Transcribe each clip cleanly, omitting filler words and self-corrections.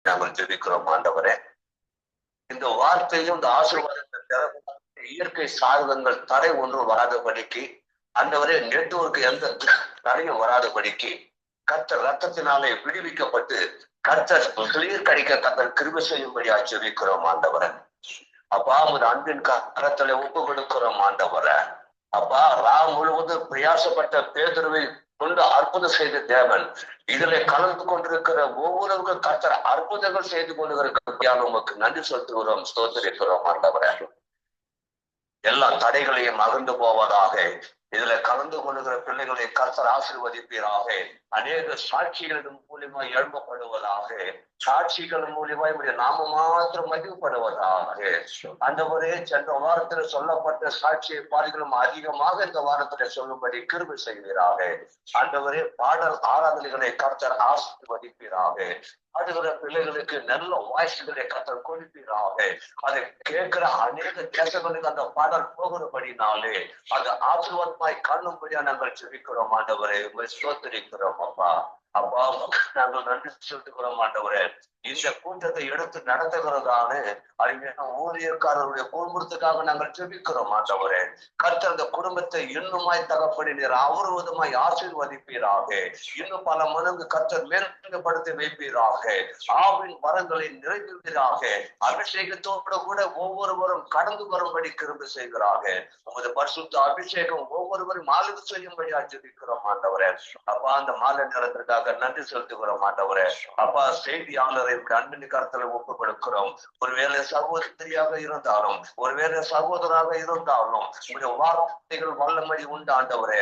நாங்கள் ஜெபிக்கிறோம் ஆண்டவரே. இந்த வார்த்தையும் இந்த ஆசீர்வாதத்தை இயற்கை சாதகங்கள் தடை ஒன்று வராதபடிக்கு, ஆண்டவரே நெட்வொர்க் எந்த தடையும் வராதபடிக்கு கர்த்தர் ரத்தத்தினாலே விடுவிக்கப்பட்டு கர்த்தர் கிளியர் கடிக்க கர்த்தர் கிருபை செய்யும்படியா ஜெபிக்கிறோம் ஆண்டவரே. அப்பா உமது அன்பின் கரத்திலே ஒப்பு கொடுக்கிறோம் ஆண்டவரே. அப்பா முழுவதும் பிரயாசப்பட்ட பேதுருவை கொண்டு அற்புதம் செய்த தேவன் இதுல கலந்து கொண்டிருக்கிற ஒவ்வொருவருக்கும் கர்த்தர் அற்புதங்கள் செய்து கொண்டிருக்கிற உமக்கு நன்றி செலுத்துகிறோம், ஸ்தோத்திரிக்கிறோம் ஆண்டவரே. எல்லா தடைகளையும் அகன்று போவதாக. இதுல கலந்து கொள்ளுகிற பிள்ளைகளை கர்த்தர் ஆசீர்வதிப்பீராக. அநேக சாட்சிகளின் மூலியமா எழுப்பப்படுவதாக. சாட்சிகள் மூலியமா இவருடைய நாம மாத்திரம் மகிழ்ப்படுவதாக. ஆண்டவரே, சென்ற வாரத்தில் சொல்லப்பட்ட சாட்சியை பாடுகளும் அதிகமாக இந்த வாரத்தில் சொல்லும்படி கிருபை செய்வீராக. ஆண்டவரே, பாடல் ஆராதனைகளை கர்த்தர் ஆசீர்வதிப்பீராக. பாடுகிற பிள்ளைகளுக்கு நல்ல வாய்ஸ்களை கர்த்தர் கொடுப்பீராக. அதை கேட்கிற அநேக தேசங்களுக்கு அந்த பாடல் போகிறபடினாலே அது ஆசீர்வாதமாய் காணும்படியா நாங்கள் ஜெபிக்கிறோம் ஆண்டவரே. ஸ்தோத்திரிக்கிறோம் அப்பா. அப்பா நாங்கள் நன்றி செலுத்துகிறோம் ஆண்டவரே. இந்த கூட்டத்தை எடுத்து நடத்துகிறதான அருமையான ஊழியர்காரருடைய குடும்பத்துக்காக நாங்கள் ஜெபிக்கிறோம் ஆண்டவரே. கர்த்தர் அந்த குடும்பத்தை இன்னுமாய் தகப்படினீர் அவருவதுமாய் ஆசீர்வதிப்பீராக. இன்னும் பல மடங்கு கர்த்தர் மேற்கப்படுத்தி வைப்பீராக. ஆவின் வரங்களை நிறைவேறாக. அபிஷேகத்தோடு கூட ஒவ்வொருவரும் கடந்து வரும்படி கிருபை செய்கிறாக. உமது பரிசுத்த அபிஷேகம் ஒவ்வொருவரும் ஆளுகை செய்யும்படியா ஜெபிக்கிறோம் ஆண்டவரே. அப்பா அந்த மாலை நேரத்திற்காக நன்றி செலுத்துகிறோம் ஆண்டவரே. அப்பா செய்தியாளரை அன்பின் கருத்துல ஒப்புக் கொடுக்கிறோம். ஒருவேளை சகோதரியாக இருந்தாலும் ஒருவேளை சகோதராக இருந்தாலும் உங்களுடைய வார்த்தைகள் வல்லமை உண்டு ஆண்டவரே.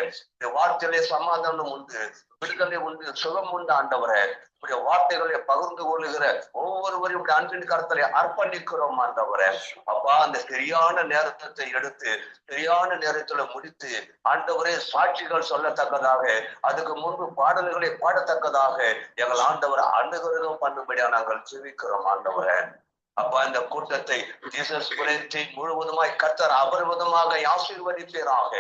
வார்த்தையிலே சமாதானம் உண்டு, விடுதலை உண்டு, சுகம் உண்டு ஆண்டவரே. உடைய வார்த்தைகளை பகிர்ந்து கொள்ளுகிற ஒவ்வொருவரையும் அன்பின் கருத்தலை அர்ப்பணிக்கிறோம் ஆண்டவரே. அப்பா அந்த சரியான நேரத்தை எடுத்து சரியான நேரத்துல முடித்து ஆண்டவரே சாட்சிகள் சொல்லத்தக்கதாக, அதுக்கு முன்பு பாடல்களை பாடத்தக்கதாக எங்கள் ஆண்டவரை அனுகிரகம் பண்ணும்படியா நாங்கள் ஜெபிக்கிறோம் ஆண்டவரே. அப்பா இந்த கூட்டத்தை ஜீசஸ் குலத்தை முழுவதுமாய் கர்த்தர் அபரிவிதமாக ஆசீர்வதிப்பீராக.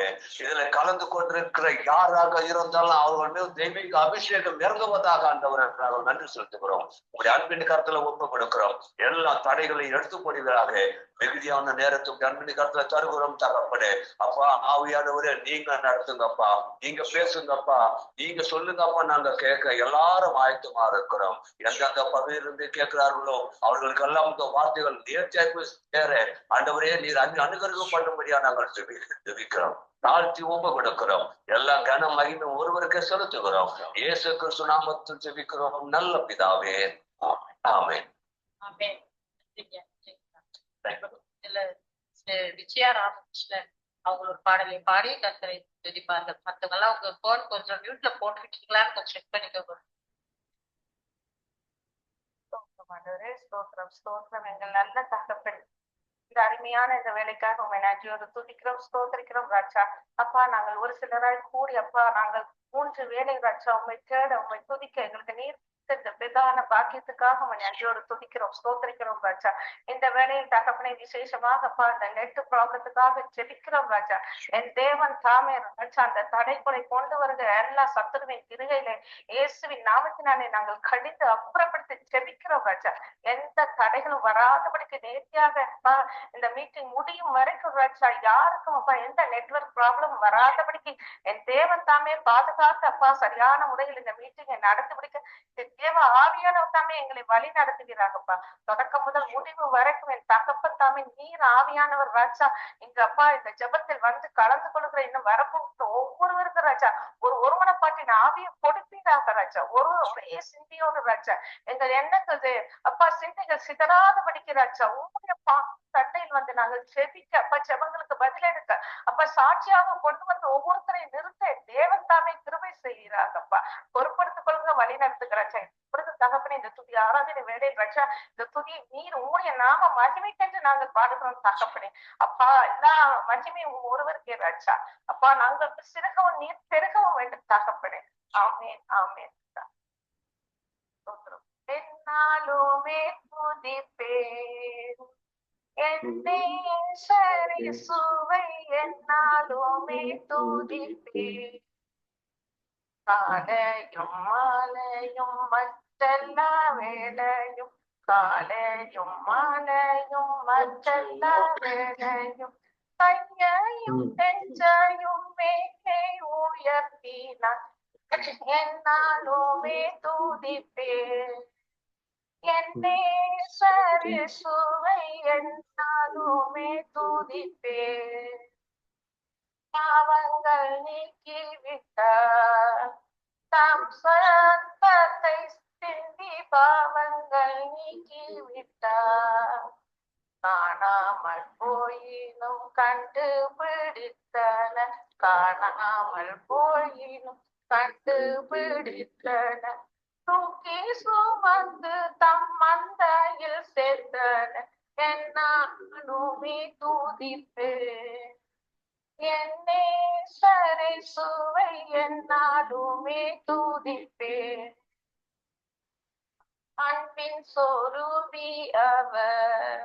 இதுல கலந்து கொண்டிருக்கிற யாராக இருந்தாலும் அவர்கள் மீது தெய்வீக அபிஷேகம் இறங்குவதாக ஆண்டவரை நாங்கள் நன்றி செலுத்துகிறோம். உங்களுடைய அன்பின் கருத்துல ஒப்பு கொடுக்கிறோம். எல்லா தடைகளையும் எடுத்து போடுவீராக. மிகுதியான நேரத்துக்கு அன்பின் கருத்துல தருகிறோம் தகப்பனே. அப்பா ஆவியானவரே நீங்க நடத்துங்கப்பா, நீங்க பேசுங்கப்பா, நீங்க சொல்லுங்கப்பா. நாங்க கேட்க எல்லாரும் ஆயத்தமா இருக்கிறோம். எந்தெந்த பகுதியிலிருந்து கேட்கிறார்களோ அவர்களுக்கெல்லாம் வார்த்தைகள் நேர்த்தியாக சேர ஆண்டவரே நீர் அனுகிரகம் பண்ணும்படியா நாங்கள் ஜெபிக்கிறோம். தாழ்த்தி ஒப்பு கொடுக்கிறோம். எல்லாம் கன மகிமை ஒருவருக்கே செலுத்துகிறோம். இயேசு கிறிஸ்து நாமத்தில் ஜெபிக்கிறோம் நல்ல பிதாவே, ஆமென். விஜயா ராமகிருஷ்ணன் அவங்க ஒரு பாடலை பாடி கர்த்தரை துதிப்பார்கள். மற்றவங்க எல்லாம் உங்க போன் கொஞ்சம் மியூட்ல போட்டுக்கிட்டீங்களான்னு கொஞ்சம் செக் பண்ணிக்கோங்க. ஸ்தோத்திரம் ஸ்தோத்திரம் எங்கள் நல்ல தகப்பன், இந்த அருமையான இந்த வேலைக்காக உண்மை நன்றியோடு துதிக்கிறோம், ஸ்தோத்திரிக்கிறோம் ராஜா. அப்பா நாங்கள் ஒரு சிலராய் கூடி அப்பா நாங்கள் 3 வேலை ராஜா உண்மை தேட உண்மை துதிக்க எங்களுக்கு நீர் இந்த பிரதான பாக்கியத்துக்காக உண்மை நன்றியோடு துதிக்கிறோம், ஸ்தோத்திரிக்கிறோம் ராஜா. இந்த வேலையில் தகப்பனை விசேஷமாக அப்பா அந்த நெட் ப்ராப்ளத்துக்காக ஜெபிக்கிறோம் ராஜா. என் தேவன் தாமே ராஜா அந்த தடைக்குறை கொண்டு வருகிற எல்லா சத்துருவின் கிருகையிலே இயேசுவின் நாமத்தினாலே நாங்கள் கடிந்து அப்புறப்படுத்தி ஜெபிக்கிறோம் ராஜா. எந்த தடைகளும் வராதபடிக்கு நேர்த்தியாக அப்பா இந்த மீட்டிங் முடியும் வரைக்கும் ராஜா யாருக்கும் அப்பா எந்த நெட்வொர்க் ப்ராப்ளம் வராதபடிக்கு என் தேவன் தாமே பாதுகாத்து அப்பா சரியான முறையில் இந்த மீட்டிங்கை நடத்தி முடிக்க தேவ ஆவியானவர் தாமே எங்களை வழி நடத்துகிறாங்கப்பா. தொடக்கம் முதல் முடிவு வரைக்கும் என் தகப்பன் தாமே நீர் ஆவியானவர் ராஜா இங்க அப்பா இந்த ஜெபத்தில் வந்து கலந்து கொள்கிற இன்னும் வரப்போகிற ஒவ்வொருவருக்கும் ராஜா ஒரு ஒருமனப்பாட்டின் ஆவியை கொடுப்பீராக ராஜா. ஒரே சிந்தியோடு ராஜா எங்கள் எண்ணங்கள் அப்பா சிந்தைகள் சிதறாத படிக்கிறாச்சா உங்களுடைய சண்டையில் வந்து நாங்கள் ஜெபிக்க அப்பா ஜெபங்களுக்கு பதிலெடுக்க அப்பா சாட்சியாக கொண்டு வந்து ஒவ்வொருத்தரையும் நிறுத்த தேவன் தாமே கிருபை செய்கிறாங்கப்பா. பொறுப்படுத்திக் கொள்ளுங்க, வழி நடத்துகிறாச்சா. தகப்பனே இந்த துதி ஆராதனை வேலையில் ராஜா இந்த துதி நீர் உங்களுடைய நாம மகிமைக்கென்று நாங்கள் பாடுகிறோம் தகப்பனே. அப்பா எல்லா மகிமையும் ஒருவருக்கே ராஜா. அப்பா நாங்கள் சிறுகவும் நீர் பெருகவும் வேண்டும் தகப்பனே. ஆமேன் ஆமேன். என்னாலுமே துதிப்பேன் சரி சுவை என்னாலுமே துதிப்பேன். காலையும் மாலையும் மற்றெல்லா வேளையும் காலையும் மாலையும் மற்றெல்ல வேளையும் கையையும் நெஞ்சையும் மேலே உயர்த்தினான் என்னாலுமே துதிப்பேன். என்னே சரி சுவை என்னாலுமே துதிப்பேன். பாவங்கள் நீக்கிவிட்டார் தாம் சத்தத்தை சிந்தி பாவங்கள் நீக்கிவிட்டார். காணாமல் போயினும் கண்டுபிடித்தன காணாமல் போயினும் கண்டுபிடித்தன தூக்கி சுமந்து தம் மந்தையில் சேர்த்தன என்னாலுமே துதிப்பேன். என்னே சரை சுவை என்னாலுமே துதிப்பேன். அன்பின் சொருபி அவர்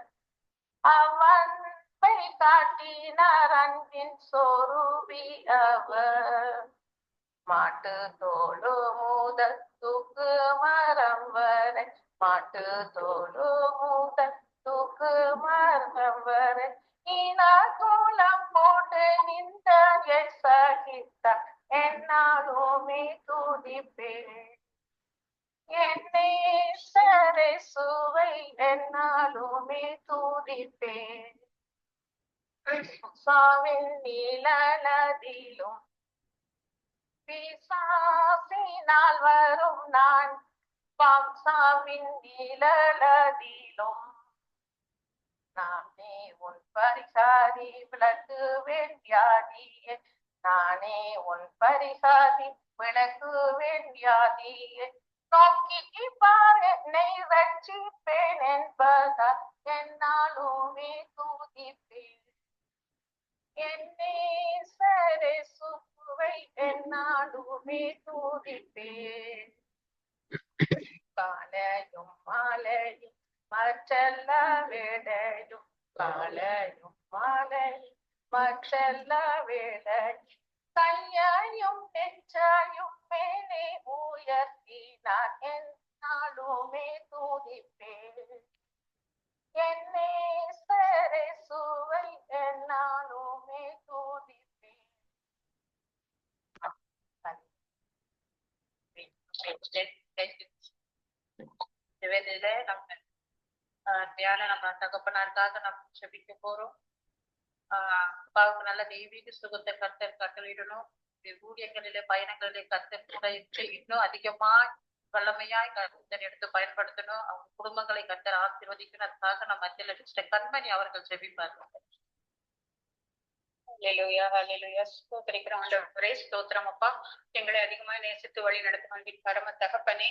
அவன்பை காட்டினார் அன்பின் சொருபி அவர். மாட்டு தோடு மூதத்துக்கு மரம் வரை மாட்டு தோடு மூதத்துக்கு மரம் வரை இனகுலம் போட்டு நின்ற சகித்தார் என்னாலுமே துதிப்பேன். என்னே சரை சுவை என்னாலுமே துதிப்பேன். சாவின் நிழலதிலும் பிசாசினால் வரும் நான் பாம்சாவின் நிழலதிலும் நானே உன் பரிசாரி விளக்குவேன் வியாதியே நானே உன் பரிசாரி விளக்குவேன் வியாதியே நோக்கி பார் என்னை ரட்சிப்பேன் என்பதால் என்னாலுமே துதிப்பேன். என்னே சரை சுவை என்னாலுமே துதிப்பேன். காலையும் மாலையும் மற்றெல்ல வேளையும் காலையும் மாலையும் மற்றெல்ல வேளையும் கையையும் நெஞ்சையும் மேலே உயர்த்தினார் என்னாலுமே துதிப்பேன். என்னே சரை சுவை என்னாலுமே துதிப்பேன். நம்ம தகப்பனாருக்காக நம்ம ஜெபிக்க போறோம். அப்பாவுக்கு நல்ல தெய்வீக சுகத்தை கர்த்தர் கட்டளையிடணும். ஊழியங்களிலே பயணங்களிலே கர்த்தர் கூட இன்னும் அதிகமா வல்லமையாய் கர்த்தர் எடுத்து பயன்படுத்தணும். அவங்க குடும்பங்களை கர்த்தர் ஆசீர்வதிக்கணும். அதுக்காக நம்ம மத்தியில கண்மணி அவர்கள் ஜெபிப்பார்கள். ஹல்லேலூயா ஹல்லேலூயா. ஸ்தோத்திரிக்கிறோம் ஆண்டவரே, ஸ்தோத்திரம் அப்பா. எங்களை அதிகமாய் நேசித்து வழி நடத்தும் பரம தகப்பனே,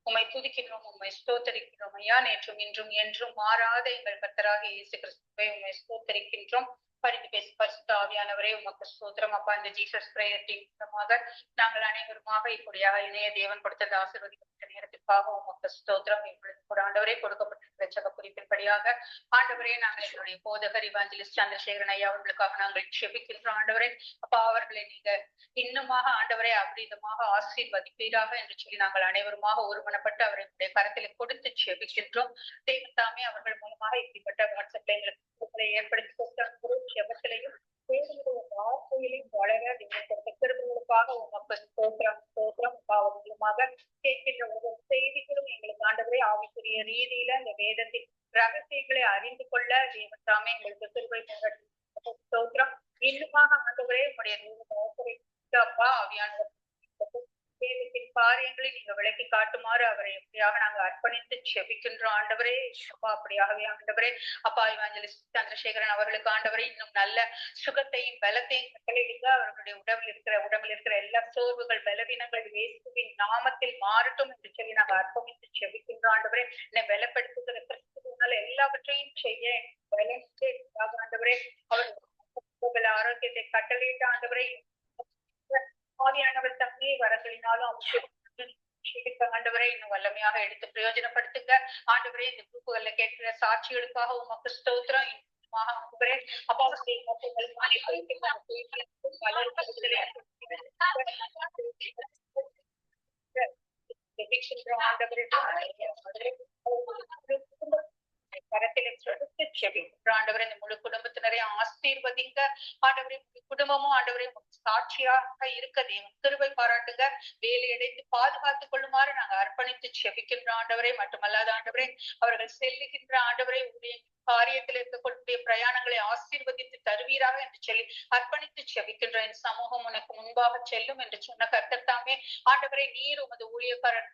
உம்மை துதிக்கிறோம், உம்மை ஸ்தோத்தரிக்கிறோம் ஐயா. நேற்றும் இன்றும் என்றும் மாறாத எங்கள் கர்த்தராக இயேசு கிறிஸ்துவை உம்மை ஸ்தோத்தரிக்கின்றோம். பரிந்து பேசி பரிசுத்த ஆவியானவரே உமக்கு ஸ்தோத்திரம் அப்பா. இந்த ஜீசஸ் பிரேயர் டீம் மூலமாக நாங்கள் அனைவருமாக இப்படியாக இணைய தேவன் கொடுத்தது ஆசீர்வதிக்கப்பட்ட நேரத்திற்காக உமக்கு ஸ்தோத்திரம். எங்களுக்கு கூட ஆண்டவரே கொடுக்கப்பட்ட ஜெப குறிப்பின்படியாக ஆண்டவரே நாங்கள் எங்களுடைய போதகர் இவாஞ்சலிஸ்ட் சந்திரசேகரன் ஐயா அவர்களுக்காக நாங்கள் ஜெபிக்கின்றோம். ஆண்டவரே அப்பா, அவர்களை நீங்க இன்னுமாக ஆண்டவரே அபரிதமாக ஆசீர்வதிப்பீராக என்று சொல்லி நாங்கள் அனைவருமாக ஒருமனப்பட்டு அவர்களுடைய கரத்தில் கொடுத்து ஜெபிக்கின்றோம். தேவன் தாமே அவர்கள் மூலமாக இப்படிப்பட்ட வாட்ஸ்அப்ல எங்களுக்கு ஏற்படுத்தி கொடுத்த ஜெபத்திலையும் வார்த்தையிலையும் வளர திருமணங்களுக்காக உமக்கு ஸ்தோத்திரம் ஸ்தோத்திரம். மூலமாக கேட்கின்ற ஒவ்வொரு செய்திகளும் எங்களுக்கு ஆண்டவரே ஆவிக்குரிய ரீதியில இந்த வேதத்தின் ரகசியங்களை அறிந்து கொள்ள தேவன் தாமே எங்களுக்கு கிருபை ஸ்தோத்திரம். இன்னுமாக ஆண்டவரே உங்களுடைய அப்பா ஆவியானவர் தேவத்தின் காரியங்களை நீங்க விளக்கி காட்டுமாறு அவரை எப்படியாக நாங்க அர்ப்பணித்து ஜெபிக்கின்றோம் ஆண்டவரே. அப்பா அப்படியாகவே ஆண்டவரே அப்பா இவாஞ்சலிஸ்ட் சந்திரசேகரன் அவர்களுக்கு ஆண்டவரே இன்னும் நல்ல சுகத்தையும் பலத்தையும் கட்டளையிடுங்க. அவர்களுடைய உடம்பில் இருக்கிற எல்லா சோர்வுகள் பலவீனங்கள் இயேசுவின் நாமத்தில் மாறட்டும் என்று சொல்லி நாங்க அர்ப்பணித்து ஜெபிக்கின்றோம் ஆண்டவரே. என்னை பலப்படுத்துகிற கிறிஸ்துவினால எல்லாவற்றையும் செய்ய ஆண்டவரே அவர் ஆரோக்கியத்தை கட்டளையிட்ட ஆண்டவரே. ஆவியானவர் தன்மையை வரங்களினாலும் ஆண்டவரை இன்னும் வல்லமையாக எடுத்து பிரயோஜனப்படுத்துங்க ஆண்டவரே. இந்த குரூப்புகள்ல கேட்கிற சாட்சிகளுக்காக உமக்கு ஸ்தோத்திரம். ஜெபிக்கிறோம். ஆண்டவரே இந்த முழு குடும்பத்தினரை ஆசீர்வதிங்க. ஆண்டவரே குடும்பமும் ஆண்டவரே சாட்சியாக இருக்க தேவன் கிருபை பாராட்டுங்க. வேலையடைத்து பாதுகாத்துக் கொள்ளுமாறு நாங்க அர்ப்பணித்து ஜெபிக்கின்றோம் ஆண்டவரே. மட்டுமல்லாத ஆண்டவரே அவர்கள் செல்லுகின்ற ஆண்டவரே உடைய காரியத்தில் இருக்கக்கூடிய பிரயாணங்களை ஆசீர்வதித்து தருவீராக என்று சொல்லி அர்ப்பணித்து ஜெபிக்கின்ற என் சமூகம் உனக்கு முன்பாக செல்லும் என்று சொன்ன கர்த்தர் தாமே ஆண்டவரே நீர் உமது ஊழியக்காரன்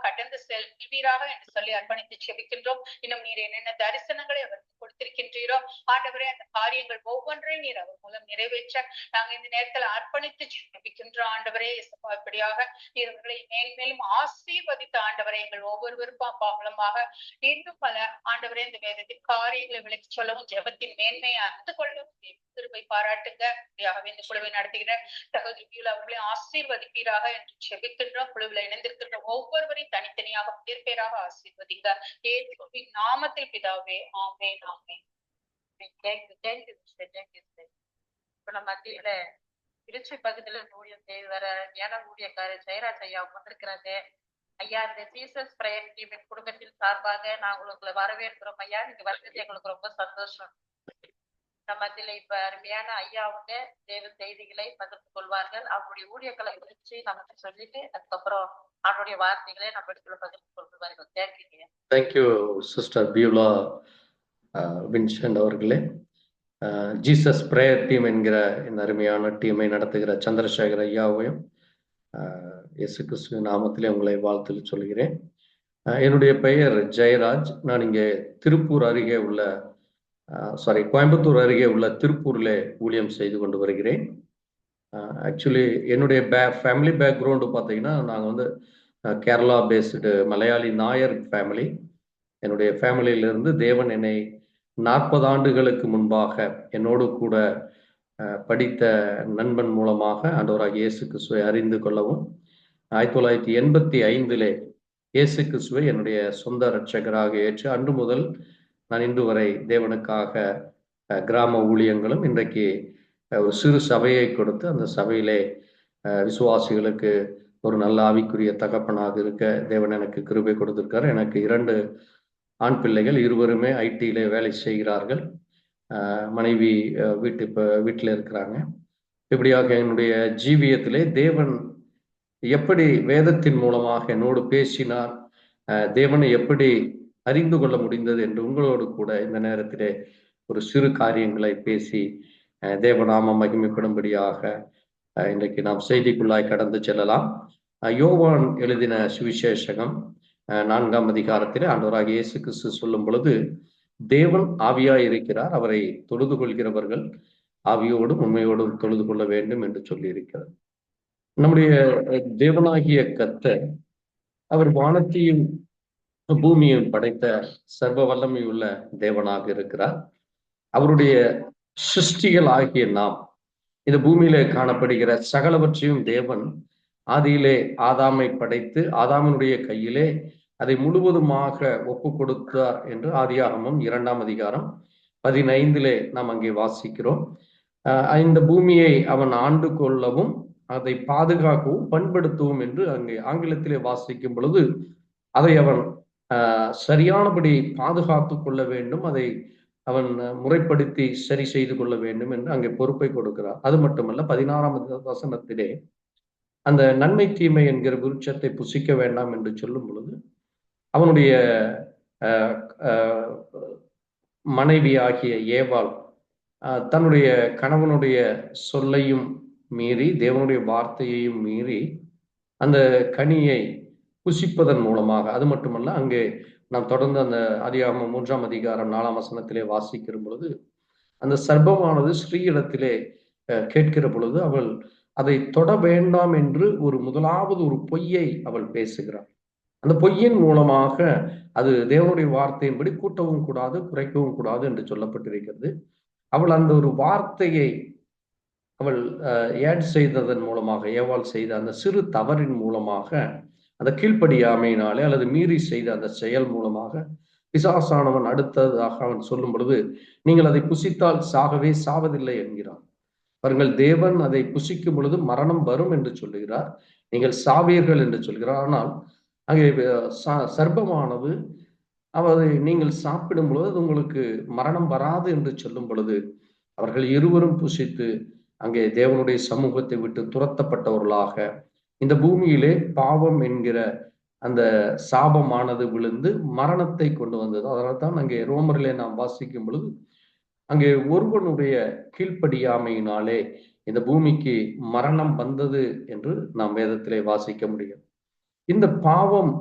கடந்து செல்வீராக என்று சொல்லி அர்ப்பணித்து ஜெபிக்கின்றோம். இன்னும் நீர் என்னென்ன தரிசனங்களை அவருக்கு கொடுத்திருக்கின்றீரோ ஆண்டவரே அந்த காரியங்கள் ஒவ்வொன்றையும் நீர் அவர் மூலம் நிறைவேற்ற நாங்க இந்த நேரத்துல அர்ப்பணித்து ஜெபிக்கின்றோம் ஆண்டவரே. இப்படியாக இவர்களை மேலும் ஆசீர்வதித்த ஆண்டவரை எங்கள் ஒவ்வொருவருக்கும் மூலமாக இன்னும் பல ஆண்டவரே இந்த வேதத்தின் காரியங்களை விளக்கி சொல்லவும் ஜெபத்தின் மேன்மையை அறிந்து கொள்ளவும் கிருபை பாராட்டுங்க. இப்படியாகவே இந்த குழுவை நடத்துகிற சகோதரி அவர்களை ஆசீர்வதிப்பீராக என்று ஜெபிக்கின்றோம். குழுவில் இணைந்திருக்கின்ற ஒவ்வொருவரையும் தனித்தனியாக பேர் பேராக ஆசீர்வதிங்க. இயேசுவின் நாமத்தில் பிதாவே, ஆமென் ஆமென். இப்ப நம்ம மத்தியில திருச்சி பகுதியில ஊழியம் செய்து வர ஞான ஊழியக்காரர் ஜெயராஜ் ஐயா வந்திருக்கிறாங்க. ஐயா இந்த ஜீசஸ் பிரேயர் டீமின் குடும்பத்தின் சார்பாக நான் உங்களை வரவேற்கிறோம் ஐயா. நீங்க வந்தது எங்களுக்கு ரொம்ப சந்தோஷம். மத்தியில இப்ப அருமையான ஐயா அவங்க தேவ செய்திகளை பகிர்ந்து கொள்வார்கள். அவருடைய ஊழியர்களை குறிச்சு நமக்கு சொல்லிட்டு அதுக்கப்புறம் அவருடைய வார்த்தைகளை நம்ம இடத்துல பகிர்ந்து கொள்வார்கள். Thank you. Thank you sister Beulah Vincent அவர்களே. ஜீசஸ் பிரேயர் டீம் என்கிற இந்த அருமையான டீமை நடத்துகிற சந்திரசேகர் ஐயாவையும் இயேசு கிறிஸ்து நாமத்திலே உங்களை வாழ்த்து சொல்கிறேன். என்னுடைய பெயர் ஜெயராஜ். நான் இங்கே திருப்பூர் அருகே உள்ள கோயம்புத்தூர் அருகே உள்ள திருப்பூரில் ஊழியம் செய்து கொண்டு வருகிறேன். ஆக்சுவலி என்னுடைய ஃபேமிலி பேக்ரவுண்டு பார்த்தீங்கன்னா நாங்கள் வந்து கேரளா பேஸ்டு மலையாளி நாயர் ஃபேமிலி. என்னுடைய ஃபேமிலியிலிருந்து தேவன் என்னை 40 ஆண்டுகளுக்கு முன்பாக என்னோடு கூட படித்த நண்பன் மூலமாக ஆண்டவராகிய இயேசு கிறிஸ்துவை அறிந்து கொள்ளவும் 1985 இயேசு கிறிஸ்துவை என்னுடைய சொந்த இரட்சகராக ஏற்று அன்று முதல் நான் இன்று வரை தேவனுக்காக கிராம ஊழியங்களும் இன்றைக்கு ஒரு சிறு சபையை கொடுத்து அந்த சபையிலே விசுவாசிகளுக்கு ஒரு நல்ல ஆவிக்குரிய தகப்பனாக இருக்க தேவன் எனக்கு கிருபை கொடுத்திருக்காரு. எனக்கு 2 ஆண் பிள்ளைகள், இருவருமே ஐடியிலே வேலை செய்கிறார்கள். மனைவி வீட்டில் இருக்கிறாங்க. இப்படியாக என்னுடைய ஜீவியத்திலே தேவன் எப்படி வேதத்தின் மூலமாக என்னோடு பேசினார், தேவனை எப்படி அறிந்து கொள்ள முடிந்தது என்று உங்களோடு கூட இந்த நேரத்திலே ஒரு சிறு காரியங்களை பேசி தேவநாமம் மகிமைப்படும்படியாக இன்றைக்கு நாம் செய்திக்குள்ளாய் கடந்து செல்லலாம். யோவான் எழுதின சுவிசேஷகம் 4ஆம் அதிகாரத்திலே ஆண்டவராகிய இயேசு கிறிஸ்து சொல்லும் பொழுது தேவன் ஆவியாய் இருக்கிறார், அவரை தொழுது கொள்கிறவர்கள் ஆவியோடும் உண்மையோடும் தொழுது கொள்ள வேண்டும் என்று சொல்லி இருக்கிறார். நம்முடைய தேவனாகிய கர்த்தர் அவர் வானத்தையும் பூமியையும் படைத்த சர்வ வல்லமை உள்ள தேவனாக இருக்கிறார். அவருடைய சிருஷ்டிகள் ஆகிய நாம் இந்த பூமியில காணப்படுகிற சகலவற்றையும் தேவன் ஆதியிலே ஆதாமை படைத்து ஆதாமினுடைய கையிலே அதை முழுவதுமாக ஒப்பு கொடுத்தார் என்று ஆதியாகமம் 2ஆம் அதிகாரம் 15 நாம் அங்கே வாசிக்கிறோம். இந்த பூமியை அவன் ஆண்டு கொள்ளவும் அதை பாதுகாக்கவும் பண்படுத்தவும் என்று அங்கே ஆங்கிலத்திலே வாசிக்கும் பொழுது அதை அவன் சரியானபடி பாதுகாத்து கொள்ள வேண்டும், அதை அவன் முறைப்படுத்தி சரி செய்து கொள்ள வேண்டும் என்று அங்கே பொறுப்பை கொடுக்கிறார். அது மட்டுமல்ல 16ஆம் வசனத்திலே அந்த நன்மை தீமை என்கிற விருட்சத்தை புசிக்க வேண்டாம் என்று சொல்லும் பொழுது அவனுடைய மனைவி ஆகிய ஏவாள் தன்னுடைய கணவனுடைய சொல்லையும் மீறி தேவனுடைய வார்த்தையையும் மீறி அந்த கனியை புசிப்பதன் மூலமாக, அது மட்டுமல்ல அங்கே நாம் தொடர்ந்து அந்த அதிகாரம் 3ஆம் அதிகாரம் 4ஆம் வசனத்திலே வாசிக்கிற பொழுது அந்த சர்ப்பமானது ஸ்ரீயிடத்திலே கேட்கிற பொழுது அவள் அதை தொட வேண்டாம் என்று முதலாவது ஒரு பொய்யை அவள் பேசுகிறாள். அந்த பொய்யின் மூலமாக அது தேவனுடைய வார்த்தையின்படி கூட்டவும் கூடாது குறைக்கவும் கூடாது என்று சொல்லப்பட்டிருக்கிறது. அவள் அந்த ஒரு வார்த்தையை அவள் ஏட் செய்ததன் மூலமாக, ஏவாள் செய்த அந்த சிறு தவறின் மூலமாக, அந்த கீழ்ப்படியாமையினாலே அல்லது மீறி செய்த அந்த செயல் மூலமாக பிசாசானவன் அடுத்ததாக அவன் சொல்லும் பொழுது நீங்கள் அதை புசித்தால் சாகவே சாவதில்லை என்கிறான். பாருங்கள், தேவன் அதை புசிக்கும் பொழுது மரணம் வரும் என்று சொல்லுகிறார், நீங்கள் சாவீர்கள் என்று சொல்கிறார். ஆனால் அங்கே சர்ப்பமானது அவர் நீங்கள் சாப்பிடும் பொழுது அது உங்களுக்கு மரணம் வராது என்று சொல்லும் பொழுது அவர்கள் இருவரும் புசித்து அங்கே தேவனுடைய சமூகத்தை விட்டு துரத்தப்பட்டவர்களாக இந்த பூமியிலே பாவம் என்கிற அந்த சாபமானது விழுந்து மரணத்தை கொண்டு வந்தது. அதனால தான் அங்கே ரோமரிலே நாம் வாசிக்கும் பொழுது அங்கே ஒருவனுடைய கீழ்ப்படியாமையினாலே இந்த பூமிக்கு மரணம் வந்தது என்று நாம் வேதத்திலே வாசிக்க முடியும். இந்த பாவம்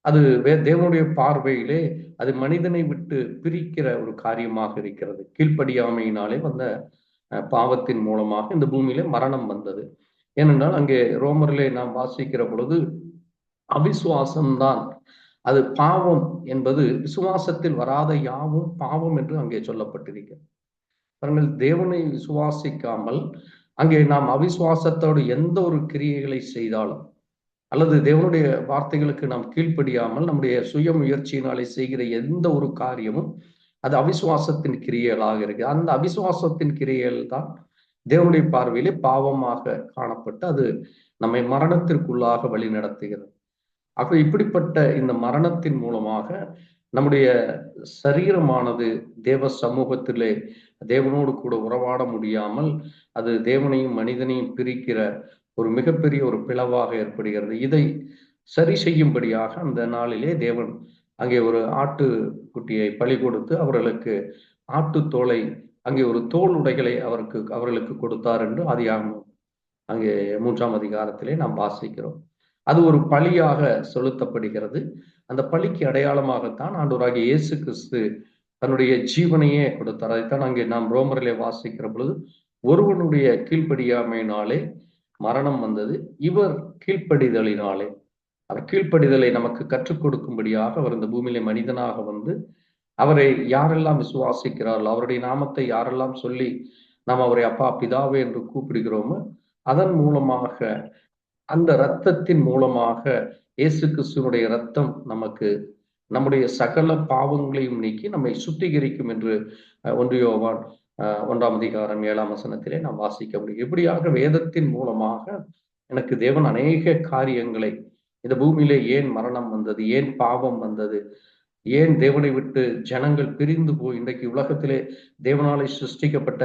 அது தேவனுடைய பார்வையிலே அது மனிதனை விட்டு பிரிக்கிற ஒரு காரியமாக இருக்கிறது. கீழ்ப்படியாமையினாலே வந்த பாவத்தின் மூலமாக இந்த பூமியிலே மரணம் வந்தது. ஏனென்றால் அங்கே ரோமரிலே நாம் வாசிக்கிற பொழுது அவிசுவாசம்தான் அது பாவம் என்பது, விசுவாசத்தில் வராத யாவும் பாவம் என்று அங்கே சொல்லப்பட்டிருக்கிறது. பாருங்கள், தேவனை விசுவாசிக்காமல் அங்கே நாம் அவிசுவாசத்தோடு எந்த ஒரு கிரியைகளை செய்தாலும் அல்லது தேவனுடைய வார்த்தைகளுக்கு நாம் கீழ்ப்படியாமல் நம்முடைய சுய முயற்சியினாலே செய்கிற எந்த ஒரு காரியமும் அது அவிசுவாசத்தின் கிரியைகளாக இருக்கு. அந்த அவிசுவாசத்தின் கிரியைகள் தான் தேவனுடைய பார்வையிலே பாவமாக காணப்பட்டு அது நம்மை மரணத்திற்குள்ளாக வழி நடத்துகிறது. ஆக இப்படிப்பட்ட இந்த மரணத்தின் மூலமாக நம்முடைய சரீரமானது தேவ சமூகத்திலே தேவனோடு கூட உறவாட முடியாமல் அது தேவனையும் மனிதனையும் பிரிக்கிற ஒரு மிகப்பெரிய ஒரு பிளவாக ஏற்படுகிறது. இதை சரி செய்யும்படியாக அந்த நாளிலே தேவன் அங்கே ஒரு ஆட்டு குட்டியை பலி கொடுத்து அவர்களுக்கு ஆட்டு தோலை அங்கே ஒரு தோல் உடைகளை அவர்களுக்கு கொடுத்தார் என்று ஆதியாகமம் அங்கே 3ஆம் அதிகாரத்திலே நாம் வாசிக்கிறோம். அது ஒரு பலியாக செலுத்தப்படுகிறது. அந்த பலிக்கு அடையாளமாகத்தான் ஆண்டவராகிய இயேசு கிறிஸ்து தன்னுடைய ஜீவனையே கொடுத்தார். அதைத்தான் அங்கே நாம் ரோமரிலே வாசிக்கிற பொழுது ஒருவனுடைய கீழ்ப்படியாமையினாலே மரணம் வந்தது, இவர் கீழ்ப்படிதலினாலே, அவர் கீழ்ப்படிதலை நமக்கு கற்றுக் கொடுக்கும்படியாக அவர் இந்த பூமியிலே மனிதனாக வந்து அவரை யாரெல்லாம் விசுவாசிக்கிறார்கள், அவருடைய நாமத்தை யாரெல்லாம் சொல்லி நாம் அவரை அப்பா பிதாவே என்று கூப்பிடுகிறோமோ அதன் மூலமாக அந்த இரத்தத்தின் மூலமாக இயேசு கிறிஸ்துவினுடைய இரத்தம் நமக்கு நம்முடைய சகல பாவங்களையும் நீக்கி நம்மை சுத்திகரிக்கும் என்று 1 யோவான் 1ஆம் அதிகாரம் 7ஆம் வசனத்திலே நாம் வாசிக்க முடியும். இப்படியாக வேதத்தின் மூலமாக எனக்கு தேவன் அநேக காரியங்களை, இந்த பூமியிலே ஏன் மரணம் வந்தது, ஏன் பாவம் வந்தது, ஏன் தேவனை விட்டு ஜனங்கள் பிரிந்து போய் இன்றைக்கு உலகத்திலே தேவனாலே சிருஷ்டிக்கப்பட்ட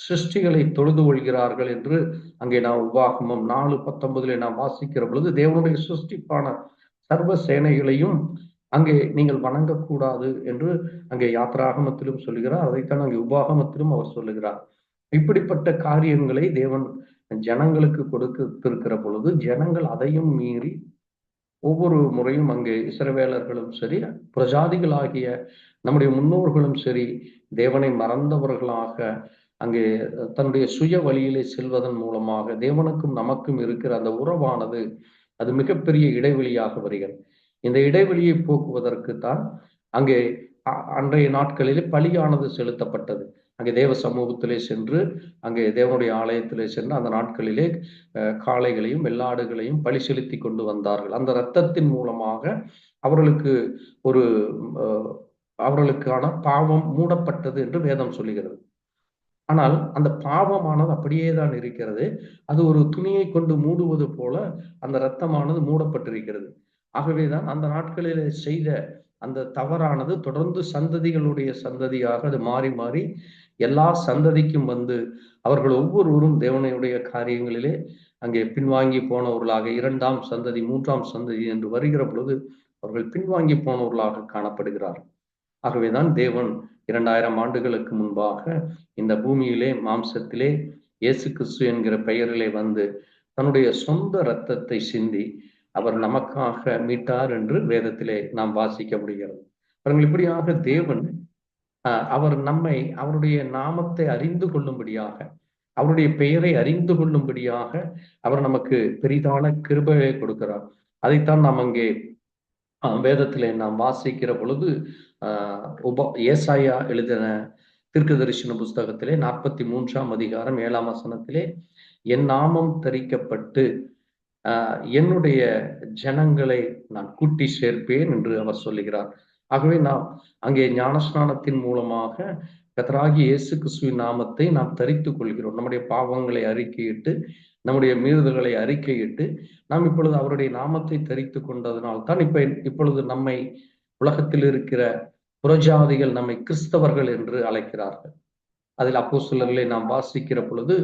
சிருஷ்டிகளை தொழுது கொள்கிறார்கள் என்று அங்கே நாம் உபாகமம் 4:19 நாம் வாசிக்கிற பொழுது தேவனுடைய சிருஷ்டிப்பான சர்வ சேனைகளையும் அங்கே நீங்கள் வணங்கக்கூடாது என்று அங்கே யாத்ராகமத்திலும் சொல்லுகிறார். அதைத்தான் அங்கே உபாகமத்திலும் அவர் சொல்லுகிறார். இப்படிப்பட்ட காரியங்களை தேவன் ஜனங்களுக்கு கொடுத்திருக்கிற பொழுது ஜனங்கள் அதையும் மீறி ஒவ்வொரு முறையும் அங்கே இஸ்ரவேலர்களும் சரி, பிரஜாதிகளாகிய நம்முடைய முன்னோர்களும் சரி, தேவனை மறந்தவர்களாக அங்கே தன்னுடைய சுய வழியிலே செல்வதன் மூலமாக தேவனுக்கும் நமக்கும் இருக்கிற அந்த உறவானது அது மிகப்பெரிய இடைவெளியாக வருகிறது. இந்த இடைவெளியை போக்குவதற்கு தான் அங்கே அன்றைய நாட்களிலே பலியானது செலுத்தப்பட்டது. அங்கே தேவ சமூகத்திலே சென்று அங்கே தேவனுடைய ஆலயத்திலே சென்று அந்த நாட்களிலே காளைகளையும் வெள்ளாடுகளையும் பலி செலுத்தி கொண்டு வந்தார்கள். அந்த இரத்தத்தின் மூலமாக அவர்களுக்கான பாவம் மூடப்பட்டது என்று வேதம் சொல்லுகிறது. ஆனால் அந்த பாவமானது அப்படியே தான் இருக்கிறது. அது ஒரு துணியை கொண்டு மூடுவது போல அந்த இரத்தமானது மூடப்பட்டிருக்கிறது. ஆகவேதான் அந்த நாட்களிலே செய்த அந்த தவறானது தொடர்ந்து சந்ததிகளுடைய சந்ததியாக அது மாறி மாறி எல்லா சந்ததிக்கும் வந்து அவர்கள் ஒவ்வொருவரும் தேவனுடைய காரியங்களிலே அங்கே பின்வாங்கி போனவர்களாக 2ஆம் சந்ததி 3ஆம் சந்ததி என்று வருகிற பொழுது அவர்கள் பின்வாங்கி போனவர்களாக காணப்படுகிறார்கள். ஆகவேதான் தேவன் 2000 ஆண்டுகளுக்கு முன்பாக இந்த பூமியிலே மாம்சத்திலே இயேசு கிறிஸ்து என்கிற பெயரிலே வந்து தன்னுடைய சொந்த இரத்தத்தை சிந்தி அவர் நமக்காக மீட்டார் என்று வேதத்திலே நாம் வாசிக்க முடிகிறது. அவர்கள் இப்படியாக தேவன் அவர் நம்மை அவருடைய நாமத்தை அறிந்து கொள்ளும்படியாக, அவருடைய பெயரை அறிந்து கொள்ளும்படியாக அவர் நமக்கு பெரிதான கிருபையை கொடுக்கிறார். அதைத்தான் நாம் அங்கே வேதத்திலே நாம் வாசிக்கிற பொழுது ஏசாயா எழுதின தீர்க்கதரிசன புஸ்தகத்திலே 43ஆம் அதிகாரம் 7ஆம் வசனத்திலே என் நாமம் தரிக்கப்பட்டு என்னுடைய ஜனங்களை நான் கூட்டி சேர்ப்பேன் என்று அவர் சொல்லுகிறார். ஆகவே நாம் அங்கே ஞானஸ்நானத்தின் மூலமாக கர்த்தராகிய இயேசு கிறிஸ்துவின் நாமத்தை நாம் தரித்துக் கொள்கிறோம். நம்முடைய பாவங்களை அறிக்கையிட்டு நம்முடைய மீறுதல்களை அறிக்கையிட்டு நாம் இப்பொழுது அவருடைய நாமத்தை தரித்து கொண்டதனால் தான் இப்பொழுது நம்மை உலகத்தில் இருக்கிற புறஜாதிகள் நம்மை கிறிஸ்தவர்கள் என்று அழைக்கிறார்கள். அதில் அப்போஸ்தலர்களை நாம் வாசிக்கிற பொழுது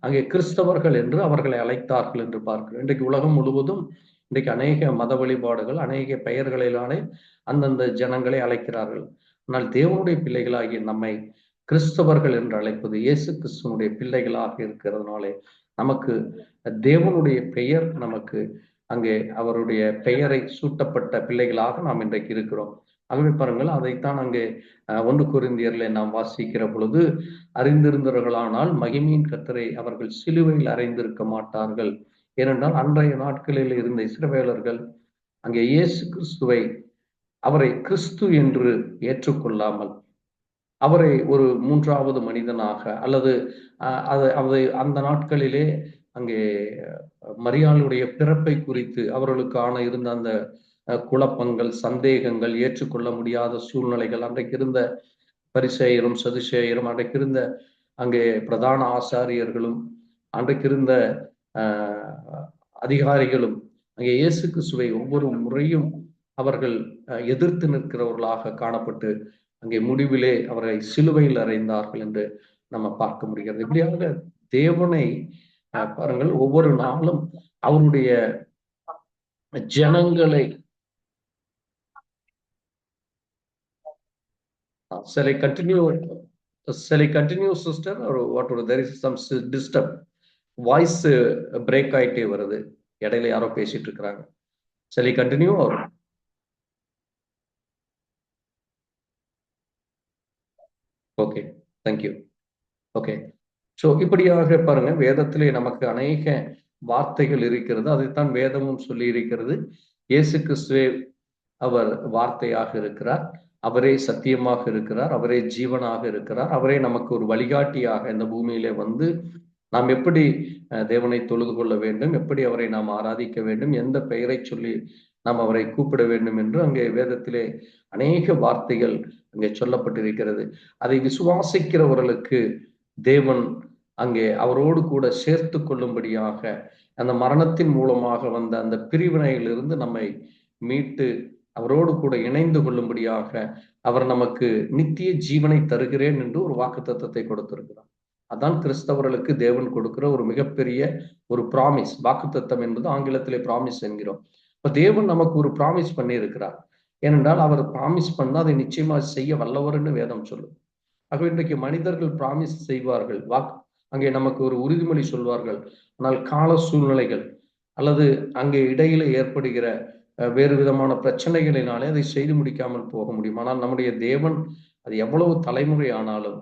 அங்கே கிறிஸ்தவர்கள் என்று அவர்களை அழைத்தார்கள் என்று பார்க்கிறோம். இன்றைக்கு உலகம் முழுவதும் இன்றைக்கு அநேக மத வழிபாடுகள், அநேக பெயர்களிலானே அந்தந்த ஜனங்களை அழைக்கிறார்கள். ஆனால் தேவனுடைய பிள்ளைகளாகிய நம்மை கிறிஸ்தவர்கள் என்று அழைப்பது இயேசு கிறிஸ்துவனுடைய பிள்ளைகளாக இருக்கிறதுனாலே நமக்கு தேவனுடைய பெயர், நமக்கு அங்கே அவருடைய பெயரை சூட்டப்பட்ட பிள்ளைகளாக நாம் இன்றைக்கு இருக்கிறோம். ஆகவே பாருங்கள், அதைத்தான் அங்கே 1 கொரிந்தியர்ல நாம் வாசிக்கிற பொழுது, அறிந்திருந்தவர்களானால் மகிமையின் கர்த்தரை அவர்கள் சிலுவையில் அறைந்திருக்க மாட்டார்கள். ஏனென்றால் அன்றைய நாட்களில் இருந்த இஸ்ரவேலர்கள் அங்கே இயேசு கிறிஸ்துவை, அவரை கிறிஸ்து என்று ஏற்றுக்கொள்ளாமல் அவரை ஒரு 3வது மனிதனாக அல்லது அதை அந்த நாட்களிலே அங்கே மரியாளுடைய பிறப்பை குறித்து அவர்களுக்கான இருந்த அந்த குழப்பங்கள், சந்தேகங்கள், ஏற்றுக்கொள்ள முடியாத சூழ்நிலைகள், அன்றைக்கு இருந்த பரிசேயரும் சதுசேயரும், அன்றைக்கு இருந்த அங்கே பிரதான ஆசாரியர்களும், அன்றைக்கு இருந்த அதிகாரிகளும் அங்கே இயேசு கிறிஸ்துவை ஒவ்வொரு முறையும் அவர்கள் எதிர்த்து நிற்கிறவர்களாக காணப்பட்டு அங்கே முடிவிலே அவரை சிலுவையில் அறைந்தார்கள் என்று நம்ம பார்க்க முடிகிறது. இப்படியாக தேவனை பாருங்கள், ஒவ்வொரு நாளும் அவருடைய ஜனங்களை shall I continue sister, or what? There is some disturb, voice break ஆயிட்டே வருது, இடையில யாரோ பேசிட்டு இருக்கிறாங்க. Shall I continue or? Okay, thank you. Okay, so இப்படியாக பாருங்க, வேதத்திலே நமக்கு அநேக வார்த்தைகள் இருக்கிறது. அதைத்தான் வேதமும் சொல்லி இருக்கிறது. இயேசு கிறிஸ்துவே அவர் வார்த்தையாக இருக்கிறார், அவரே சத்தியமாக இருக்கிறார், அவரே ஜீவனாக இருக்கிறார், அவரே நமக்கு ஒரு வழிகாட்டியாக இந்த பூமியிலே வந்து நாம் எப்படி தேவனை தொழுது கொள்ள வேண்டும், எப்படி அவரை நாம் ஆராதிக்க வேண்டும், எந்த பெயரை சொல்லி நாம் அவரை கூப்பிட வேண்டும் என்று அங்கே வேதத்திலே அநேக வார்த்தைகள் அங்கே சொல்லப்பட்டிருக்கிறது. அதை விசுவாசிக்கிறவர்களுக்கு தேவன் அங்கே அவரோடு கூட சேர்த்து கொள்ளும்படியாக, அந்த மரணத்தின் மூலமாக வந்த அந்த பிரிவினையிலிருந்து நம்மை மீட்டு அவரோடு கூட இணைந்து கொள்ளும்படியாக அவர் நமக்கு நித்திய ஜீவனை தருகிறேன் என்று ஒரு வாக்குத்தத்தத்தை கொடுத்திருக்கிறார். அதான் கிறிஸ்தவர்களுக்கு தேவன் கொடுக்கிற ஒரு மிகப்பெரிய ஒரு ப்ராமிஸ். வாக்குத்தத்தம் என்பது ஆங்கிலத்திலே ப்ராமிஸ் என்கிறோம். இப்ப தேவன் நமக்கு ஒரு ப்ராமிஸ் பண்ணி இருக்கிறார். ஏனென்றால் அவர் ப்ராமிஸ் பண்ணா அதை நிச்சயமா செய்ய வல்லவர்னு வேதம் சொல்லும். ஆகவே இன்றைக்கு மனிதர்கள் ப்ராமிஸ் செய்வார்கள், அங்கே நமக்கு ஒரு உறுதிமொழி சொல்வார்கள். ஆனால் கால சூழ்நிலைகள் அல்லது அங்கே இடையில ஏற்படுகிற வேறு விதமான பிரச்சனைகளினாலே அதை செய்து முடிக்காமல் போக முடியும். ஆனால் நம்முடைய தேவன் அது எவ்வளவு தலைமுறை ஆனாலும்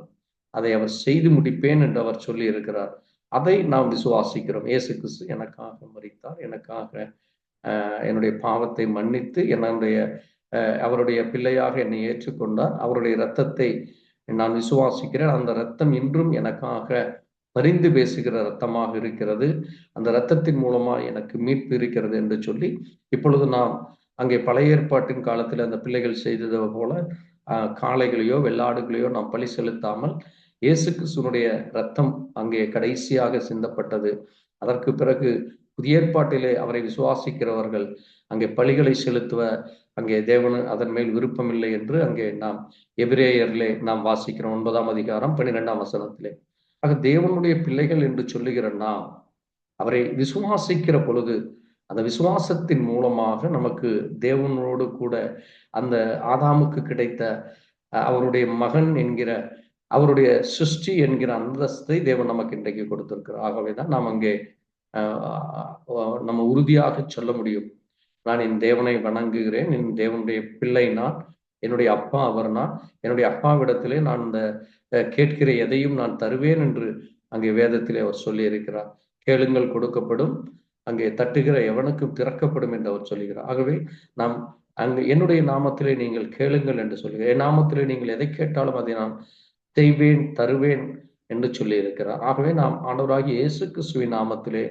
அதை அவர் செய்து முடிப்பேன் என்று அவர் சொல்லி இருக்கிறார். அதை நாம் விசுவாசிக்கிறோம். இயேசு கிறிஸ்து எனக்காக மரித்தார், எனக்காக என்னுடைய பாவத்தை மன்னித்து அவருடைய பிள்ளையாக என்னை ஏற்றுக்கொண்டார், அவருடைய இரத்தத்தை நான் விசுவாசிக்கிறேன். அந்த இரத்தம் இன்றும் எனக்காக பரிந்து பேசுகிற இரத்தமாக இருக்கிறது, அந்த இரத்தத்தின் மூலமா எனக்கு மீட்பு இருக்கிறது என்று சொல்லி, இப்பொழுது நாம் அங்கே பழைய ஏற்பாட்டின் காலத்தில் அந்த பிள்ளைகள் செய்தது போல காளைகளையோ வெள்ளாடுகளையோ நாம் பலி செலுத்தாமல் இயேசு கிறிஸ்துவினுடைய இரத்தம் அங்கே கடைசியாக சிந்தப்பட்டது. அதற்கு பிறகு புதிய ஏற்பாட்டிலே அவரை விசுவாசிக்கிறவர்கள் அங்கே பலிகளை செலுத்துவ அங்கே தேவன் அதன் மேல் விருப்பம் இல்லை என்று அங்கே நாம் எபிரேயர்லே நாம் வாசிக்கிறோம் 9ஆம் அதிகாரம் 12ஆம் வசனத்திலே. ஆக தேவனுடைய பிள்ளைகள் என்று சொல்லுகிற நாம் அவரை விசுவாசிக்கிற பொழுது அந்த விசுவாசத்தின் மூலமாக நமக்கு தேவனோடு கூட அந்த ஆதாமுக்கு கிடைத்த அவருடைய மகன் என்கிற அவருடைய சிருஷ்டி என்கிற அந்தஸ்தை தேவன் நமக்கு இன்றைக்கு கொடுத்திருக்கிறார். ஆகவேதான் நாம் அங்கே நம்ம உறுதியாக சொல்ல முடியும், நான் என் தேவனை வணங்குகிறேன், என் தேவனுடைய பிள்ளை நான், என்னுடைய அப்பா அவர் நான், என்னுடைய அப்பாவிடத்திலே நான் இந்த கேட்கிற எதையும் நான் தருவேன் என்று அங்கே வேதத்திலே அவர் சொல்லி இருக்கிறார். கேளுங்கள் கொடுக்கப்படும், அங்கே தட்டுகிற எவனுக்கும் திறக்கப்படும் என்று அவர் சொல்லுகிறார். ஆகவே நாம் அங்கு என்னுடைய நாமத்திலே நீங்கள் கேளுங்கள் என்று சொல்லுகிறார். என் நாமத்திலே நீங்கள் எதை கேட்டாலும் அதை நான் செய்வேன், தருவேன் என்று சொல்லி இருக்கிறார். ஆகவே நாம் ஆண்டவராகிய இயேசு கிறிஸ்துவின் நாமத்திலே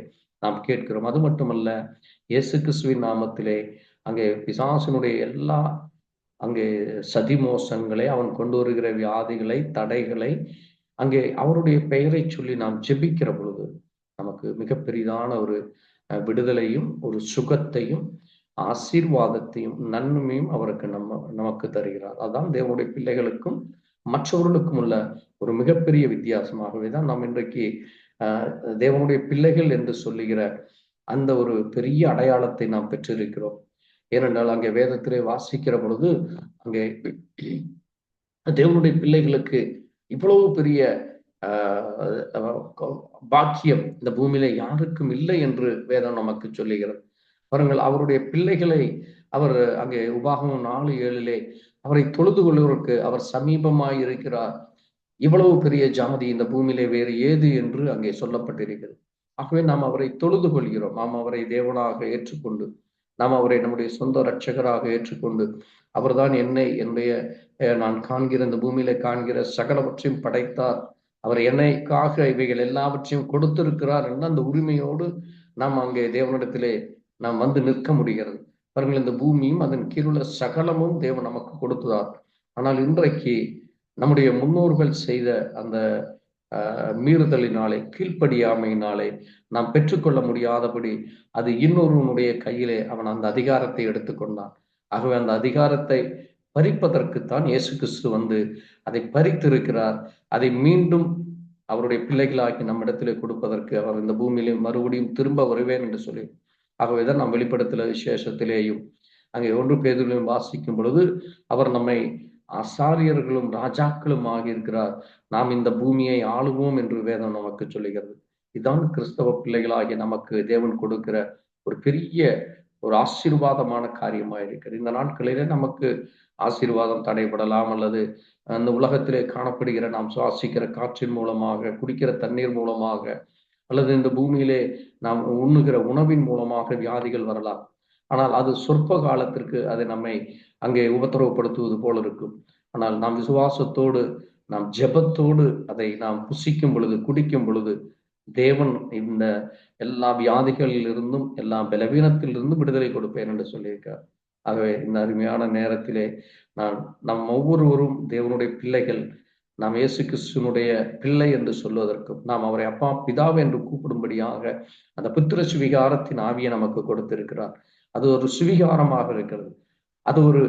நாம் கேட்கிறோம். அது மட்டுமல்ல, இயேசு கிறிஸ்துவின் நாமத்திலே அங்கே பிசாசினுடைய எல்லா அங்கே சதிமோசங்களை, அவன் கொண்டு வருகிற வியாதிகளை, தடைகளை அங்கே அவருடைய பெயரை சொல்லி நாம் ஜெபிக்கிற பொழுது நமக்கு மிக பெரிதான ஒரு விடுதலையும் ஒரு சுகத்தையும் ஆசீர்வாதத்தையும் நன்மையும் அவருக்கு நமக்கு தருகிறார். அதான் தேவனுடைய பிள்ளைகளுக்கும் மற்றவர்களுக்கும் உள்ள ஒரு மிகப்பெரிய வித்தியாசமாகவே தான் நாம் இன்றைக்கு தேவனுடைய பிள்ளைகள் என்று சொல்லுகிற அந்த ஒரு பெரிய அடையாளத்தை நாம் பெற்றிருக்கிறோம். ஏனென்றால் அங்கே வேதத்திலே வாசிக்கிற பொழுது அங்கே தேவனுடைய பிள்ளைகளுக்கு இவ்வளவு பெரிய பாக்கியம் இந்த பூமியில யாருக்கும் இல்லை என்று வேதம் நமக்கு சொல்லுகிறது. பாருங்கள், அவருடைய பிள்ளைகளை அவர் அங்கே உபாகமம் 4:7 அவரை தொழுது கொள்வதற்கு அவர் சமீபமாய் இருக்கிறார். இவ்வளவு பெரிய ஜாதி இந்த பூமியிலே வேறு ஏது என்று அங்கே சொல்லப்பட்டிருக்கிறது. ஆகவே நாம் அவரை தொழுது கொள்கிறோம். நாம் அவரை தேவனாக ஏற்றுக்கொண்டு, நாம் அவரை நம்முடைய சொந்த இரட்சகராக ஏற்றுக்கொண்டு, அவர்தான் என்னுடைய நான் காண்கிற இந்த பூமியில காண்கிற சகலவற்றையும் படைத்தார், அவர் என்னைக்காக இவைகள் எல்லாவற்றையும் கொடுத்திருக்கிறார் என்ற அந்த உரிமையோடு நாம் அங்கே தேவனிடத்திலே நாம் வந்து நிற்க முடிகிறது. பாருங்கள், இந்த பூமியும் அதன் கீழுள்ள சகலமும் தேவன் நமக்கு கொடுத்தார். ஆனால் இன்றைக்கு நம்முடைய முன்னோர்கள் செய்த அந்த மீறுதலினாலே, கீழ்ப்படியாமையினாலே நாம் பெற்றுக்கொள்ள முடியாதபடி அது இன்னொருவனுடைய கையிலே அவன் அந்த அதிகாரத்தை எடுத்துக்கொண்டான். ஆகவே அந்த அதிகாரத்தை பறிப்பதற்குத்தான் இயேசு கிறிஸ்து வந்து அதை பறித்திருக்கிறார். அதை மீண்டும் அவருடைய பிள்ளைகளாகி நம்மிடத்திலே கொடுப்பதற்கு அவர் இந்த பூமியிலே மறுபடியும் திரும்ப வருவேன் என்று சொல்லி, ஆகவேதான் நாம் வெளிப்படுத்தல விசேஷத்திலேயும் அங்கே 1 பேதுருவிலும் வாசிக்கும் பொழுது அவர் நம்மை ஆசாரியர்களும் ராஜாக்களும் ஆகியிருக்கிறார், நாம் இந்த பூமியை ஆளுவோம் என்று வேதம் நமக்கு சொல்லுகிறது. இதுதான் கிறிஸ்தவ பிள்ளைகளாகிய நமக்கு தேவன் கொடுக்கிற ஒரு பெரிய ஒரு ஆசீர்வாதமான காரியமாக இருக்கிறது. இந்த நாட்களிலே நமக்கு ஆசீர்வாதம் தடைபடலாம், அல்லது அந்த உலகத்திலே காணப்படுகிற நாம் சுவாசிக்கிற காற்றின் மூலமாக, குடிக்கிற தண்ணீர் மூலமாக, அல்லது இந்த பூமியிலே நாம் உண்ணுகிற உணவின் மூலமாக வியாதிகள் வரலாம். ஆனால் அது சொற்ப காலத்திற்கு அது நம்மை அங்கே உபத்திரவப்படுத்துவது போல இருக்கும். ஆனால் நாம் விசுவாசத்தோடு, நாம் ஜெபத்தோடு அதை நாம் புசிக்கும் பொழுது, குடிக்கும் பொழுது தேவன் இந்த எல்லா வியாதிகளில் இருந்தும், எல்லா பலவீனத்திலிருந்தும் விடுதலை கொடுப்பேன் என்று சொல்லியிருக்கார். ஆகவே இந்த அருமையான நேரத்திலே நம் ஒவ்வொருவரும் தேவனுடைய பிள்ளைகள், நாம் இயேசு கிறிஸ்துவனுடைய பிள்ளை என்று சொல்வதற்கும், நாம் அவரை அப்பா பிதாவை என்று கூப்பிடும்படியாக அந்த புத்திர சுவிகாரத்தின் ஆவியை நமக்கு கொடுத்திருக்கிறார். அது ஒரு சுவிகாரமாக இருக்கிறது. அது ஒரு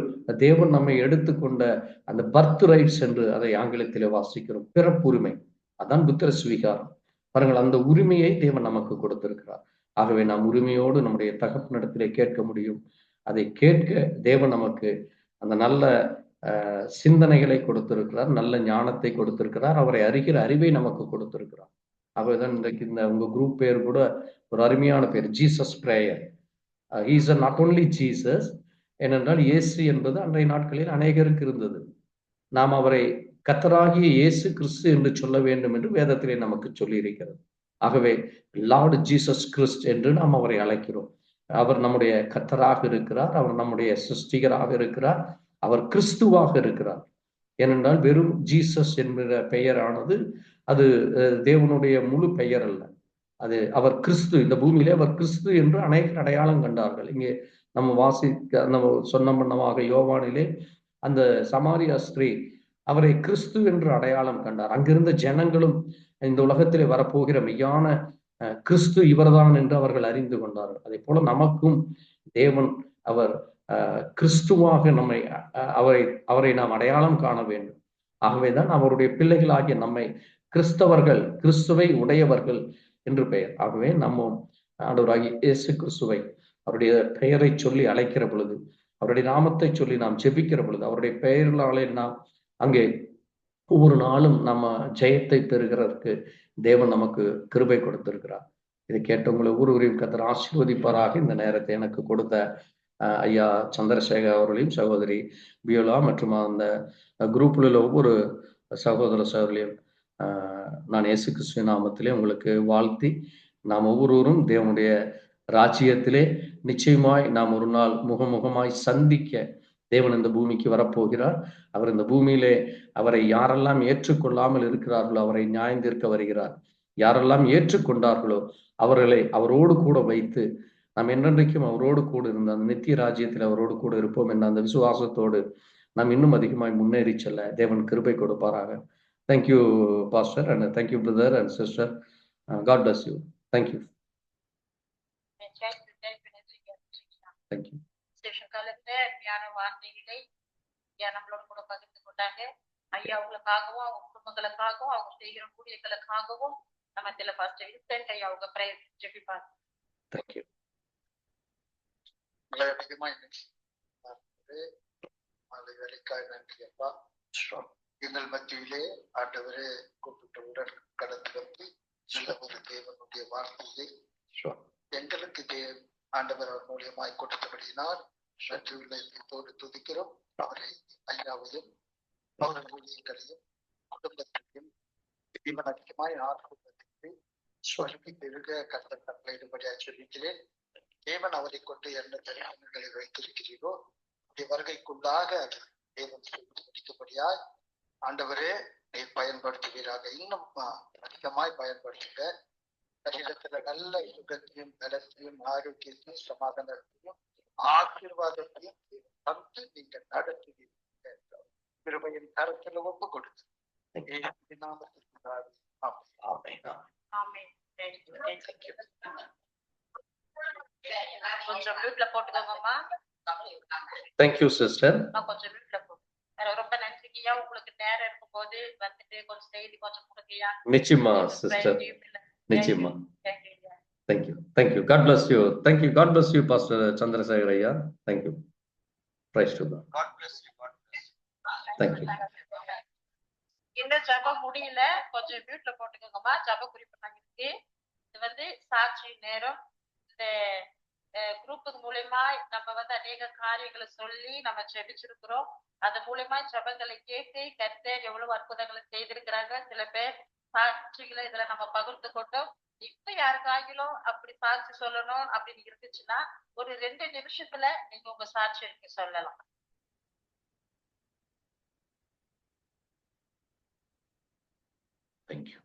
தேவன் நம்மை எடுத்துக்கொண்ட அந்த பர்த் ரைட்ஸ் என்று அதை ஆங்கிலத்திலே வாசிக்கிறோம், பிறப்புரிமை. அதான் புத்திர சுவிகாரம். பாருங்கள், அந்த உரிமையை தேவன் நமக்கு கொடுத்திருக்கிறார். ஆகவே நாம் உரிமையோடு நம்முடைய தகப்பனிடத்திலே கேட்க முடியும். அதை கேட்க தேவன் நமக்கு அந்த நல்ல சிந்தனைகளை கொடுத்திருக்கிறார், நல்ல ஞானத்தை கொடுத்திருக்கிறார், அவரை அறிகிற அறிவை நமக்கு கொடுத்திருக்கிறார். ஆகவேதான் இன்றைக்கு இந்த உங்க குரூப் பேர் கூட ஒரு அருமையான பேர், Jesus prayer. He's not only Jesus. ஏனென்றால் இயேசு என்பது அன்றைய நாட்களில் அநேகருக்கு இருந்தது. நாம் அவரை கர்த்தராகிய இயேசு கிறிஸ்து என்று சொல்ல வேண்டும் என்று வேதத்திலே நமக்கு சொல்லி இருக்கிறது. ஆகவே லார்ட் ஜீசஸ் கிறிஸ்ட் என்று நாம் அவரை அழைக்கிறோம். அவர் நம்முடைய கர்த்தராக இருக்கிறார், அவர் நம்முடைய சிருஷ்டிகராக இருக்கிறார், அவர் கிறிஸ்துவாக இருக்கிறார். ஏனென்றால் வெறும் ஜீசஸ் என்கிற பெயரானது அது தேவனுடைய முழு பெயர் அல்ல. அது அவர் கிறிஸ்து, இந்த பூமியிலே அவர் கிறிஸ்து என்று அநேக அடையாளம் கண்டார்கள். இங்கே நம்ம சொன்னமாக யோவானிலே அந்த சமாரியா ஸ்திரீ அவரை கிறிஸ்து என்று அடையாளம் கண்டார். அங்கிருந்த ஜனங்களும் இந்த உலகத்திலே வரப்போகிற மெய்யான கிறிஸ்து இவர்தான் என்று அவர்கள் அறிந்து கொண்டார்கள். அதே போல நமக்கும் தேவன் அவர் கிறிஸ்துவாக அவரை நாம் அடையாளம் காண வேண்டும். ஆகவேதான் அவருடைய பிள்ளைகளாகிய நம்மை கிறிஸ்தவர்கள், கிறிஸ்துவை உடையவர்கள் என்று பெயர். ஆகவே நம்ம ஆண்டவராகிய இயேசு கிறிஸ்துவை அவருடைய பெயரை சொல்லி அழைக்கிற பொழுது, அவருடைய நாமத்தை சொல்லி நாம் ஜெபிக்கிற பொழுது, அவருடைய பெயர்களாலே நாம் அங்கே ஒவ்வொரு நாளும் நம்ம ஜெயத்தை பெறுகிறதற்கு தேவன் நமக்கு கிருபை கொடுத்திருக்கிறார். இதை கேட்டவங்களை ஒவ்வொருவரையும் கர்த்தர் ஆசீர்வதிப்பாராக. இந்த நேரத்தை எனக்கு கொடுத்த ஐயா சந்திரசேகர் அவர்களையும், சகோதரி பியோலா மற்றும் அந்த குரூப்பில் உள்ள ஒவ்வொரு சகோதர சகோதரியும் நான் இயேசு கிறிஸ்து நாமத்திலே உங்களுக்கு வாழ்த்தி, நாம் ஒவ்வொருவரும் தேவனுடைய ராஜ்யத்திலே நிச்சயமாய் நாம் ஒரு நாள் முகமுகமாய் சந்திக்க தேவன் இந்த பூமிக்கு வரப்போகிறார். அவர் இந்த பூமியிலே அவரை யாரெல்லாம் ஏற்றுக்கொள்ளாமல் இருக்கிறார்களோ அவரை நியாயந்தீர்க்க வருகிறார். யாரெல்லாம் ஏற்றுக்கொண்டார்களோ அவர்களை அவரோடு கூட வைத்து நாம் என்றென்றைக்கும் அவரோடு கூட இருந்த அந்த நித்திய ராஜ்யத்தில் அவரோடு கூட இருப்போம் என்ற அந்த விசுவாசத்தோடு நாம் இன்னும் அதிகமாய் முன்னேறி செல்ல தேவன் கிருபை கொடுப்பாராக. Thank you pastor, and thank you brother and sister. God bless you. Thank you. Thank you. Thank you. காலத்துல ஞான வார்த்தைகளை ஐயா நம்மளோட கூட பகிர்ந்து கொண்டாங்க. ஐயா அவங்களுக்காகவும் அவங்க குடும்பங்களுக்காகவும் அவங்க செய்கிற ஊழியர்களுக்காகவும் நம்ம இதுல ஃபர்ஸ்ட் வின்சென்ட் ஐயா அவங்க பிரேயர் ஜெபிப்பாங்க. தேங்க்யூ. அதிகமா மாலை வேலைக்காய் நன்றி அப்பா. எங்கள் மத்தியிலே ஆண்டவரே கூப்பிட்டவுடன் கடந்து வந்து நல்ல ஒரு தேவனுடைய வார்த்தையை எங்களுக்கு ஆண்டவர் மூலியமாய் கொடுத்தபடியினால் நன்றியுள்ளத்தோடு துதிக்கிறோம். அவரை ஐயாவையும் அவர்கள் ஊழியர்களையும் குடும்பத்தையும் அதிகமாய் ஆர்வத்திற்கு சொல்லி பெருக கர்த்தர் கட்டளையிடும்படியாக சொல்லிக்கிறேன். தேவன் அவரை கொண்டு என்ன தரிசனங்களை வைத்திருக்கிறீரோ வருகைக்குள்ளாக தேவன் முடிக்கும்படியாய் ஆண்டவரே நீர் பயன்படுத்துவீராக. இன்னும் அதிகமாய் பயன்படுத்துங்க. சரீரத்துல நல்ல சுகத்தையும் பலத்தையும் ஆரோக்கியத்தையும் சமாதானத்தையும் ஆசீர்வாதத்தையும் தந்து நீங்க நடத்துவீங்க. கிருபையின் கருத்துல ஒப்பு கொடுத்து கொஞ்சம் மியூட்ல போட்டுக்கோங்கம்மா. Thank you sister. கொஞ்சம் மியூட்ல போட்டு ரொம்ப நன்றிங்கய்யா. உங்களுக்கு நேரம் இருக்கும் போது வந்துட்டு கொஞ்சம் செய்தி கொஞ்சம் கொடுங்கய்யா. நிச்சயமா சிஸ்டர், நிச்சயமா. Thank you, thank you. God bless you. Thank you. God bless you pastor Chandrasekar ஐயா. Thank you. Praise to God. God bless you. God bless you. Thank you. இன்னும் ஜபம் முடியல, கொஞ்சம் மியூட்ல போட்டுக்கோங்கம்மா. ஜப குறிப்பு நாங்க இருக்கு. இது சாட்சி நேரம். இந்த குரூப்பு மூலமா நம்ம அநேக காரியங்களை சொல்லி நம்ம ஜெபிச்சிருக்கிறோம். அது மூலமா ஜபங்களை கேட்டு கர்த்தர் எவ்வளவு அற்புதங்களை செய்திருக்கிறாங்க. சில பேர் சாட்சிகளை இதுல நம்ம பகிர்ந்து கொண்டோம். இப்ப யாருக்காகிலும் அப்படி சாட்சி சொல்லணும் அப்படின்னு இருந்துச்சுன்னா ஒரு 2 நிமிஷத்துல நீங்க உங்க சாட்சி எனக்கு சொல்லலாம். தேங்க்யூ.